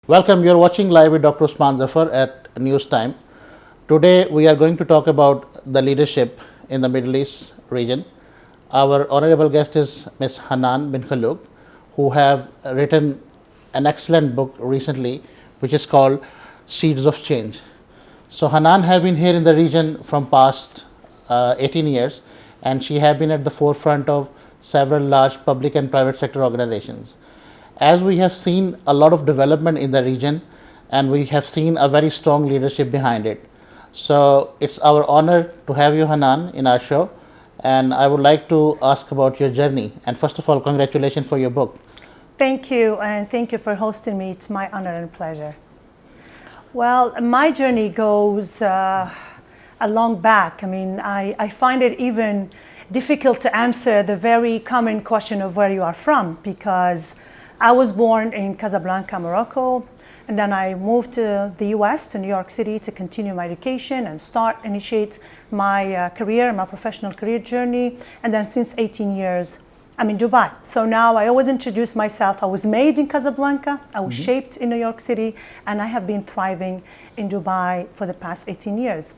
Welcome, you're watching live with Dr. Usman Zafar at News Time. Today we are going to talk about the leadership in the Middle East region. Our honorable guest is Ms. Hanan bin Khaluk, who have written an excellent book recently which is called Seeds of Change. So Hanan have been here in the region from past 18 years, and she have been at the forefront of several large public and private sector organizations. As we have seen a lot of development in the region, and we have seen a very strong leadership behind it. So it's our honor to have you, Hanan, in our show, and I would like to ask about your journey. And first of all, congratulations for your book. Thank you, and thank you for hosting me. It's my honor and pleasure. Well, my journey goes a long back. I mean, I find it even difficult to answer the very common question of where you are from, because I was born in Casablanca, Morocco, and then I moved to the US, to New York City, to continue my education and initiate my career, my professional career journey. And then since 18 years, I'm in Dubai. So now I always introduce myself. I was made in Casablanca, I was shaped in New York City, and I have been thriving in Dubai for the past 18 years.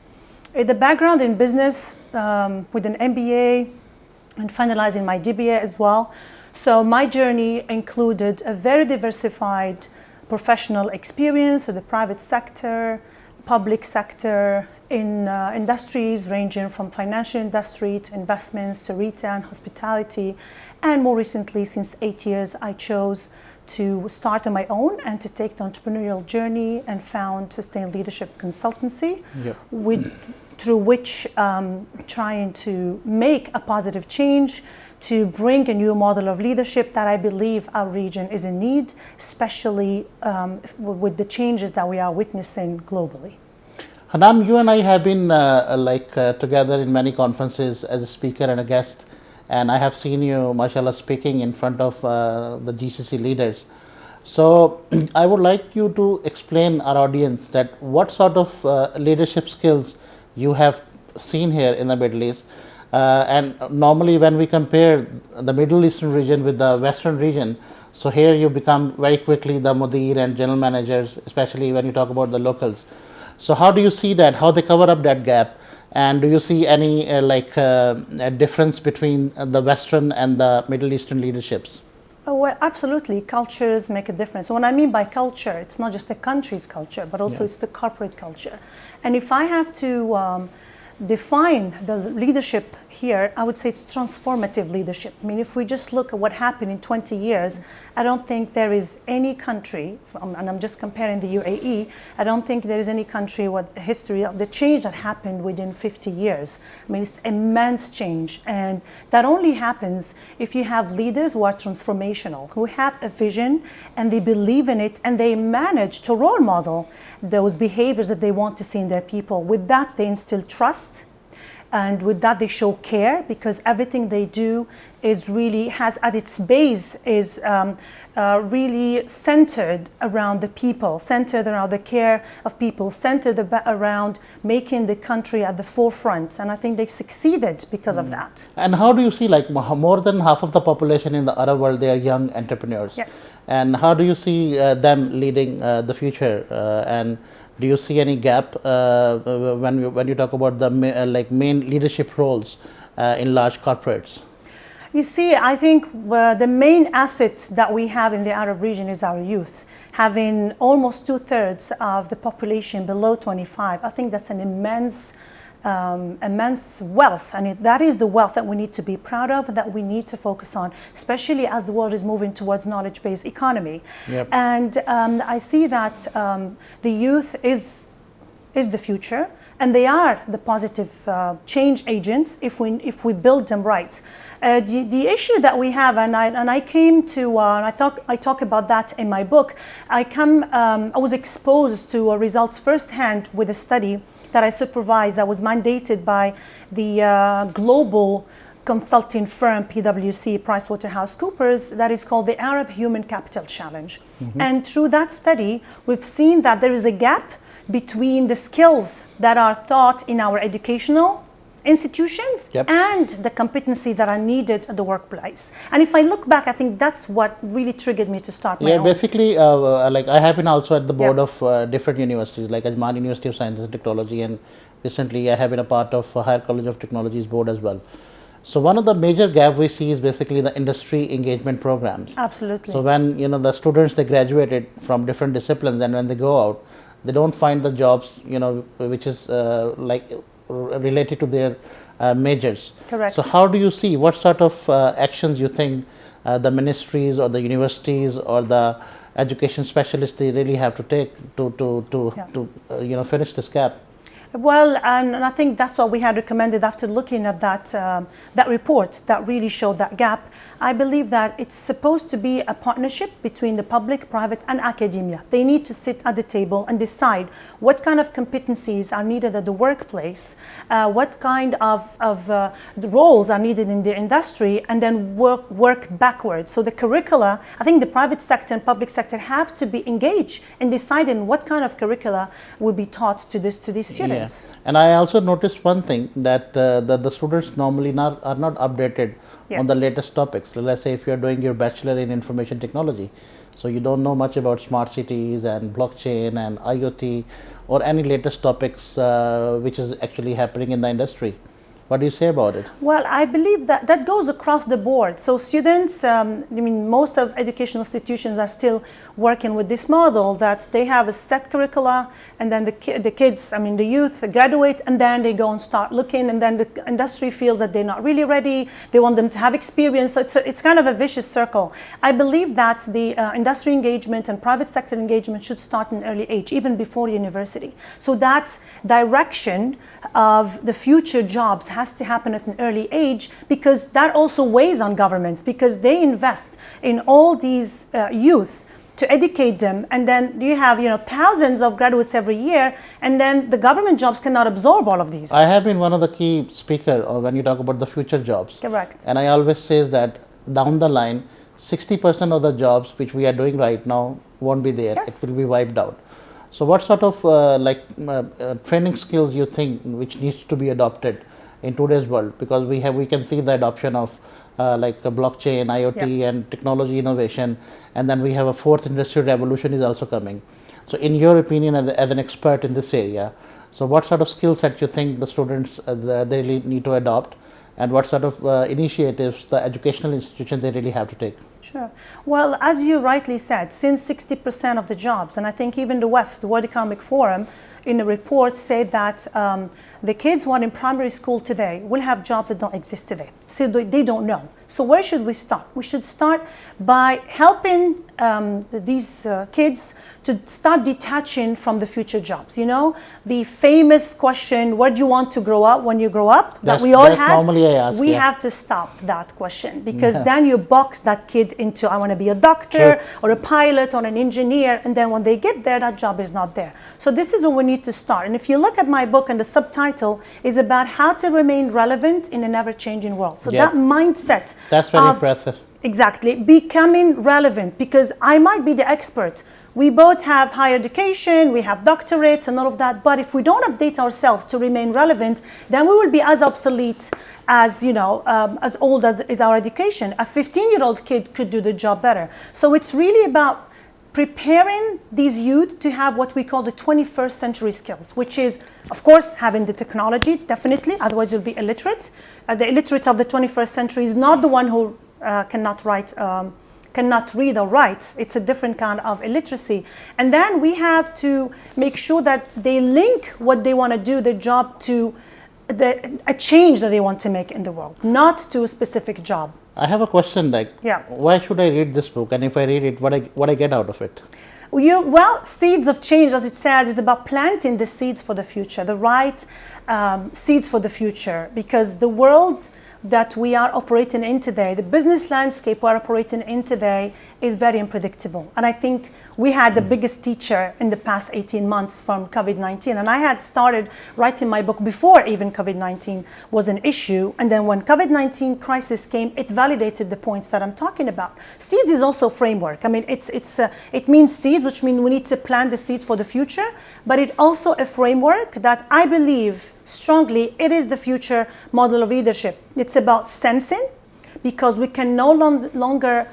The background in business with an MBA and finalizing my DBA as well. So my journey included a very diversified professional experience with the private sector, public sector, in industries ranging from financial industry to investments to retail and hospitality. And more recently, since 8 years, I chose to start on my own and to take the entrepreneurial journey and found Sustained Leadership Consultancy, through which trying to make a positive change, to bring a new model of leadership that I believe our region is in need, especially with the changes that we are witnessing globally. Hanan, you and I have been together in many conferences as a speaker and a guest, and I have seen you, mashallah, speaking in front of the GCC leaders. So I would like you to explain our audience that what sort of leadership skills you have seen here in the Middle East. And normally when we compare the Middle Eastern region with the Western region, so here you become very quickly the Mudir and general managers, especially when you talk about the locals. So how do you see that, how they cover up that gap? And do you see any a difference between the Western and the Middle Eastern leaderships? Oh, well, absolutely. Cultures make a difference. What I mean by culture, it's not just the country's culture, but also it's the corporate culture. And if I have to define the leadership here, I would say it's transformative leadership. I mean, if we just look at what happened in 20 years, I don't think there is any country, and I'm just comparing the UAE, I don't think there is any country with a history of the change that happened within 50 years. I mean, it's immense change. And that only happens if you have leaders who are transformational, who have a vision and they believe in it and they manage to role model those behaviors that they want to see in their people. With that, they instill trust. And with that, they show care, because everything they do is really has at its base is really centered around the people, centered around the care of people, centered around making the country at the forefront. And I think they succeeded because of that. And how do you see, like, more than half of the population in the Arab world, they are young entrepreneurs? Yes. And how do you see them leading the future? And do you see any gap when you talk about the main leadership roles in large corporates? You see, I think the main asset that we have in the Arab region is our youth. Having almost 2/3 of the population below 25, I think that's an immense wealth, and that is the wealth that we need to be proud of, that we need to focus on, especially as the world is moving towards knowledge-based economy. Yep. And I see that the youth is the future, and they are the positive change agents if we build them right. The issue that we have, and I came to, and I talk about that in my book. I was exposed to results firsthand with a study that I supervised that was mandated by the global consulting firm PwC, PricewaterhouseCoopers, that is called the Arab Human Capital Challenge. And through that study, we've seen that there is a gap between the skills that are taught in our educational institutions Yep. and the competency that are needed at the workplace. And if I look back, I think that's what really triggered me to start my Yeah, own. basically, like I have been also at the board Yep. of different universities, like Ajman University of Science and Technology, and recently I have been a part of Higher College of Technology's board as well. So one of the major gap we see is basically the industry engagement programs. Absolutely. So when the students, they graduated from different disciplines, and when they go out, they don't find the jobs which is related to their majors. Correct. So how do you see, what sort of actions you think the ministries or the universities or the education specialists, they really have to take to finish this gap? Well, and I think that's what we had recommended after looking at that report that really showed that gap. I believe that it's supposed to be a partnership between the public, private, and academia. They need to sit at the table and decide what kind of competencies are needed at the workplace, what kind of roles are needed in the industry, and then work backwards. So the curricula, I think the private sector and public sector have to be engaged in deciding what kind of curricula will be taught to these students. Yeah. And I also noticed one thing, that the students normally are not updated on the latest topics. Let's say if you are doing your bachelor in information technology, so you don't know much about smart cities and blockchain and IoT or any latest topics which is actually happening in the industry. What do you say about it? Well, I believe that goes across the board. So students, most of educational institutions are still working with this model that they have a set curricula, and then the kids, the youth graduate, and then they go and start looking, and then the industry feels that they're not really ready. They want them to have experience. So it's kind of a vicious circle. I believe that the industry engagement and private sector engagement should start in early age, even before university. So that direction of the future jobs has to happen at an early age, because that also weighs on governments, because they invest in all these youth to educate them, and then you have thousands of graduates every year, and then the government jobs cannot absorb all of these. I have been one of the key speakers when you talk about the future jobs. Correct. And I always say that down the line, 60% of the jobs which we are doing right now won't be there. Yes. It will be wiped out. So what sort of training skills you think which needs to be adopted in today's world? Because we can see the adoption of blockchain, IoT, and technology innovation, and then we have a fourth industrial revolution is also coming. So in your opinion, as an expert in this area, so what sort of skill set you think the students they really need to adopt, and what sort of initiatives the educational institutions they really have to take? Sure. Well, as you rightly said, since 60% of the jobs, and I think even the WEF, the World Economic Forum, in a report said that the kids who are in primary school today will have jobs that don't exist today. So they don't know. So where should we start? We should start by helping these kids to start detaching from the future jobs. The famous question, where do you want to grow up when you grow up? That we all had. Normally I ask, we have to stop that question, because then you box that kid into, I want to be a doctor or a pilot or an engineer, and then when they get there, that job is not there. So this is where we need to start. And if you look at my book, and the subtitle is about how to remain relevant in an ever-changing world. So that mindset. That's very impressive. Exactly. Becoming relevant, because I might be the expert. We both have higher education, we have doctorates and all of that, but if we don't update ourselves to remain relevant, then we will be as obsolete as, as old as is our education. A 15-year-old kid could do the job better. So it's really about preparing these youth to have what we call the 21st century skills, which is, of course, having the technology, definitely, otherwise you'll be illiterate. The illiterate of the 21st century is not the one who cannot read or write. It's a different kind of illiteracy. And then we have to make sure that they link what they want to do, the job, to a change that they want to make in the world, not to a specific job. I have a question, why should I read this book? And if I read it, what I get out of it? Well, seeds of change, as it says, is about planting the seeds for the future, the right seeds for the future, because the world that we are operating in today, the business landscape we're operating in today, is very unpredictable. And I think we had the biggest teacher in the past 18 months from COVID-19. And I had started writing my book before even COVID-19 was an issue. And then when COVID-19 crisis came, it validated the points that I'm talking about. Seeds is also framework. I mean, it means seeds, which means we need to plant the seeds for the future. But it also a framework that I believe strongly it is the future model of leadership. It's about sensing, because we can no longer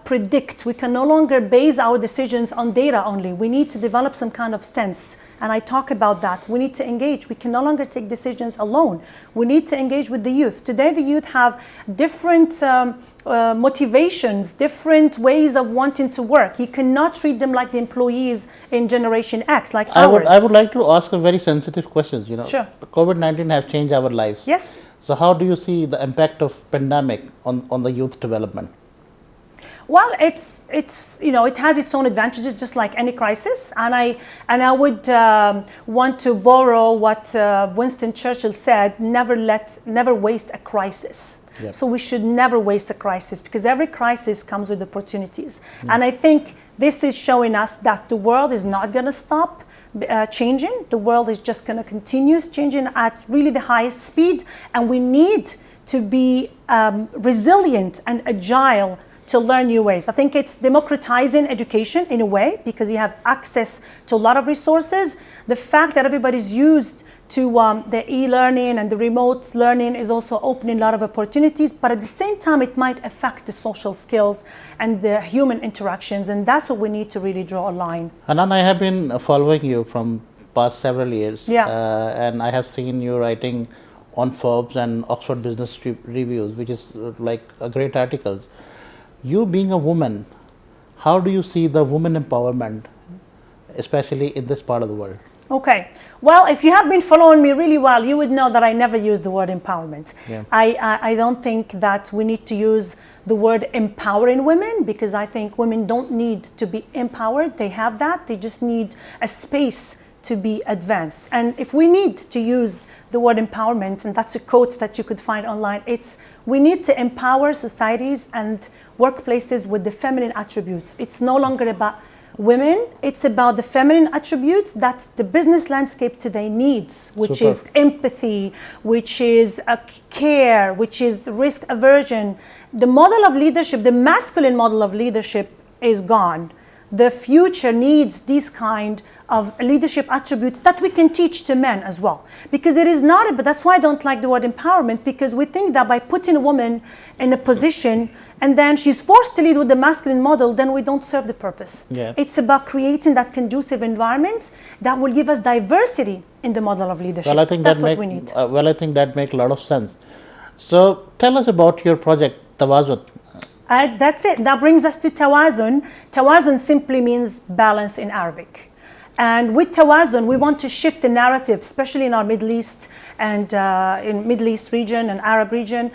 predict. We can no longer base our decisions on data only. We need to develop some kind of sense. And I talk about that. We need to engage. We can no longer take decisions alone. We need to engage with the youth. Today, the youth have different motivations, different ways of wanting to work. You cannot treat them like the employees in Generation X, like ours. I would like to ask a very sensitive question. Sure. COVID-19 has changed our lives. Yes. So how do you see the impact of pandemic on the youth development? Well, it has its own advantages, just like any crisis. And I would want to borrow what Winston Churchill said: never waste a crisis. Yep. So we should never waste a crisis, because every crisis comes with opportunities. And I think this is showing us that the world is not going to stop changing. The world is just going to continue changing at really the highest speed, and we need to be resilient and agile to learn new ways. I think it's democratizing education in a way, because you have access to a lot of resources. The fact that everybody's used to the e-learning and the remote learning is also opening a lot of opportunities, but at the same time it might affect the social skills and the human interactions, and that's what we need to really draw a line. Hanan, I have been following you from past several years, and I have seen you writing on Forbes and Oxford Business Reviews, which is like a great articles. You being a woman, how do you see the woman empowerment, especially in this part of the world? Okay. Well, if you have been following me really well, you would know that I never use the word empowerment. Yeah. I don't think that we need to use the word empowering women, because I think women don't need to be empowered. They have that. They just need a space to be advanced. And if we need to use the word empowerment, and that's a quote that you could find online, we need to empower societies and workplaces with the feminine attributes. It's no longer about women, it's about the feminine attributes that the business landscape today needs, which is empathy, which is care, which is risk aversion. The model of leadership, the masculine model of leadership, is gone. The future needs these kind of leadership attributes that we can teach to men as well. Because it is not, but that's why I don't like the word empowerment, because we think that by putting a woman in a position and then she's forced to lead with the masculine model, then we don't serve the purpose. Yeah. It's about creating that conducive environment that will give us diversity in the model of leadership. Well, I think that's what we need. I think that makes a lot of sense. So tell us about your project, Tawazun. That's it. That brings us to Tawazun. Tawazun simply means balance in Arabic. And with Tawazun, we want to shift the narrative, especially in our Middle East and in Middle East region and Arab region.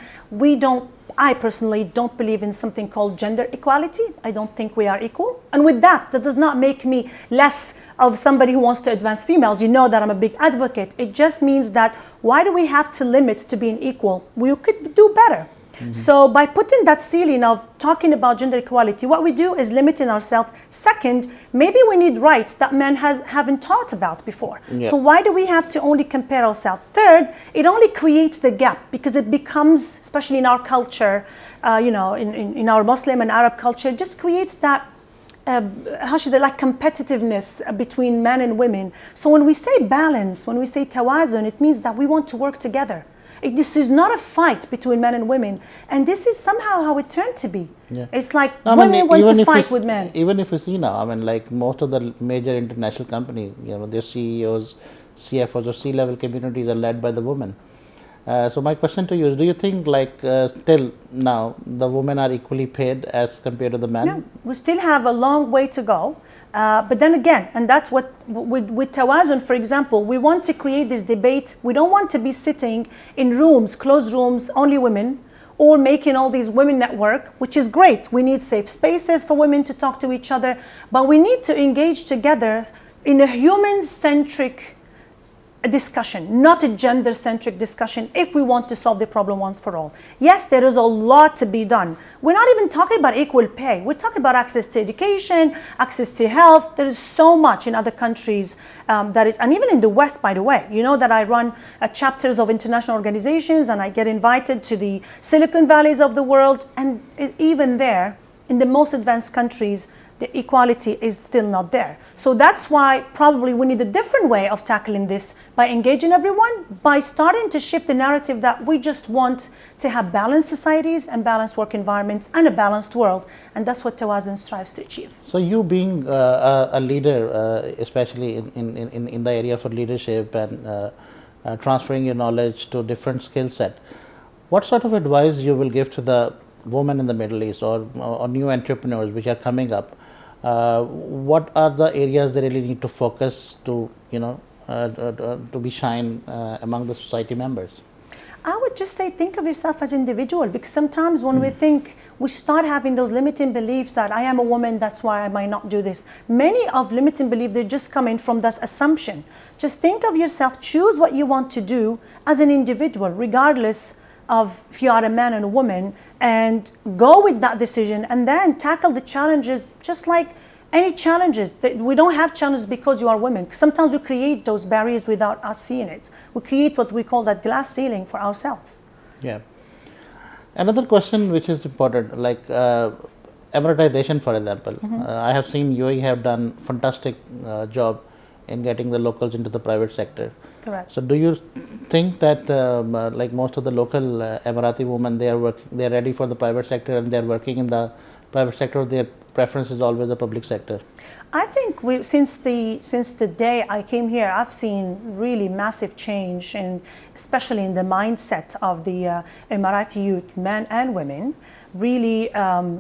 I personally don't believe in something called gender equality. I don't think we are equal. And with that does not make me less of somebody who wants to advance females. You know that I'm a big advocate. It just means that why do we have to limit to being equal? We could do better. Mm-hmm. So by putting that ceiling of talking about gender equality, what we do is limiting ourselves. Second, maybe we need rights that men haven't thought about before. Yeah. So why do we have to only compare ourselves? Third, it only creates the gap, because it becomes, especially in our culture, in our Muslim and Arab culture, it just creates that competitiveness between men and women. So when we say balance, when we say tawazun, it means that we want to work together. This is not a fight between men and women, and this is somehow how it turned to be. Yeah. It's like women want to fight with men. Even if you see now, like most of the major international companies, their CEOs, CFOs, or C-level communities are led by the women. So my question to you is, do you think till now the women are equally paid as compared to the men? No, we still have a long way to go. But then again, and that's what, with Tawazun, for example, we want to create this debate. We don't want to be sitting in rooms, closed rooms, only women, or making all these women network, which is great. We need safe spaces for women to talk to each other, but we need to engage together in a human-centric a discussion, not a gender-centric discussion, if we want to solve the problem once for all. Yes, there is a lot to be done. We're not even talking about equal pay. We're talking about access to education, access to health. There is so much in other countries that is, and even in the West, by the way. You know that I run chapters of international organizations, and I get invited to the Silicon Valleys of the world, and even there, in the most advanced countries, the equality is still not there. So that's why probably we need a different way of tackling this, by engaging everyone, by starting to shift the narrative that we just want to have balanced societies and balanced work environments and a balanced world. And that's what Tawazun strives to achieve. So you being a leader, especially in the area for leadership and transferring your knowledge to different skill set, what sort of advice you will give to the women in the Middle East or new entrepreneurs which are coming up? What are the areas they really need to focus to, to be shine among the society members? I would just say, think of yourself as an individual, because sometimes when we think, we start having those limiting beliefs that I am a woman, that's why I might not do this. Many of limiting beliefs, they're just coming from that assumption. Just think of yourself, choose what you want to do as an individual, regardless of if you are a man and a woman, and go with that decision, and then tackle the challenges just like any challenges. We don't have challenges because you are women. Sometimes we create those barriers without us seeing it. We create what we call that glass ceiling for ourselves. Yeah. Another question which is important, like Emiratization, for example. I have seen UAE have done fantastic job in getting the locals into the private sector. Correct. So do you think that like most of the local Emirati women, they are ready for the private sector and they are working in the private sector, their preference is always the public sector? I think since the day I came here, I've seen really massive change, and especially in the mindset of the Emirati youth, men and women, really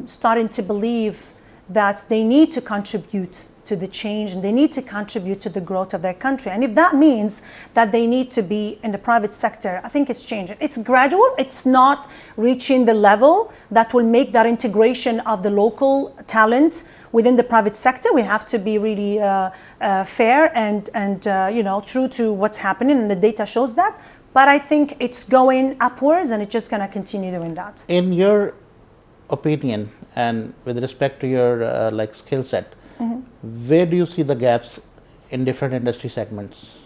starting to believe that they need to contribute to the change, and they need to contribute to the growth of their country. And if that means that they need to be in the private sector, I think it's changing. It's gradual. It's not reaching the level that will make that integration of the local talent within the private sector. We have to be really fair and true to what's happening, and the data shows that. But I think it's going upwards, and it's just going to continue doing that. In your opinion, and with respect to your skill set, where do you see the gaps in different industry segments?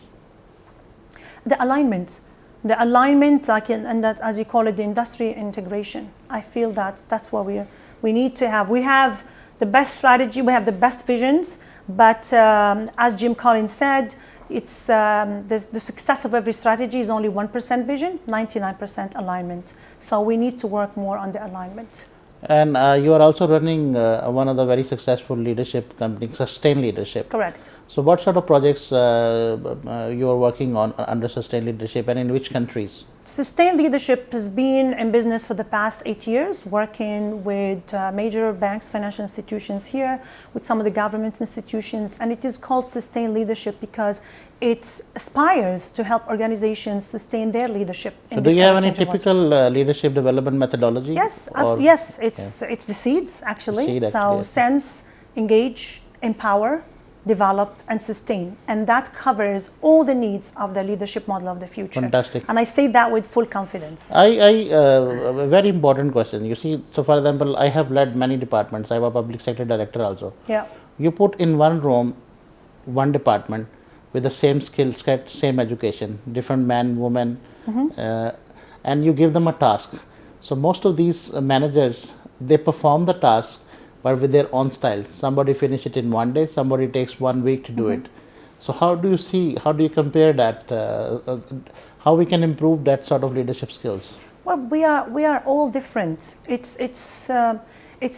The alignment, and that, as you call it, the industry integration. I feel that that's what we need to have. We have the best strategy, we have the best visions, but as Jim Collins said, it's the success of every strategy is only 1% vision, 99% alignment. So we need to work more on the alignment. And you are also running one of the very successful leadership companies, Sustain Leadership. Correct. So what sort of projects you are working on under Sustain Leadership, and in which countries? Sustain Leadership has been in business for the past 8 years, working with major banks, financial institutions here, with some of the government institutions, and it is called Sustain Leadership because it aspires to help organizations sustain their leadership. So do you have any typical leadership development methodology? Yes, yes. It's the seeds, actually. So sense, engage, empower, develop, and sustain. And that covers all the needs of the leadership model of the future. Fantastic. And I say that with full confidence. A very important question. You see, so for example, I have led many departments. I have a public sector director also. Yeah. You put in one room, one department, with the same skill set, same education, different man, woman, and you give them a task. So most of these managers, they perform the task, but with their own style. Somebody finish it in one day, somebody takes 1 week to do it. So how do you compare that? How we can improve that sort of leadership skills? Well, we are all different. It's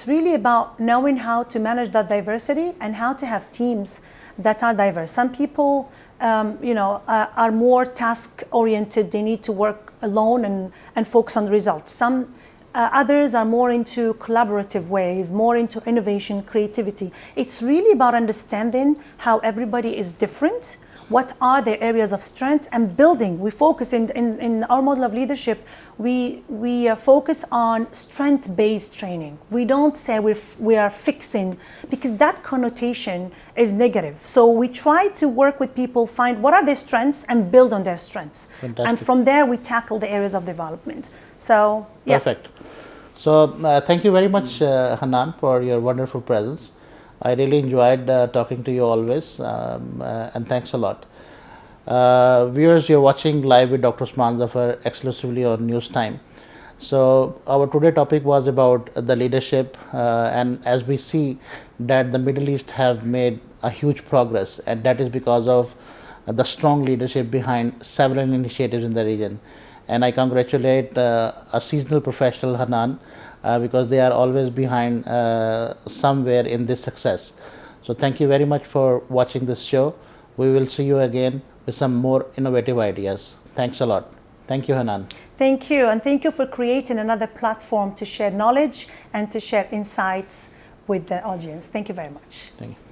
really about knowing how to manage that diversity and how to have teams that are diverse. Some people, are more task-oriented. They need to work alone and focus on the results. Some others are more into collaborative ways, more into innovation, creativity. It's really about understanding how everybody is different, what are their areas of strength, and building. We focus in our model of leadership, we focus on strength-based training. We don't say we are fixing, because that connotation is negative. So we try to work with people, find what are their strengths and build on their strengths. Fantastic. And from there we tackle the areas of development. So yeah. Perfect. So thank you very much, Hanan, for your wonderful presence. I really enjoyed talking to you always, and thanks a lot. Viewers, you're watching Live with Dr. Usman Zafar exclusively on News Time. So our today topic was about the leadership, and as we see that the Middle East have made a huge progress, and that is because of the strong leadership behind several initiatives in the region. And I congratulate a seasonal professional, Hanan, because they are always behind somewhere in this success. So thank you very much for watching this show. We will see you again with some more innovative ideas. Thanks a lot. Thank you, Hanan. Thank you, and thank you for creating another platform to share knowledge and to share insights with the audience. Thank you very much. Thank you.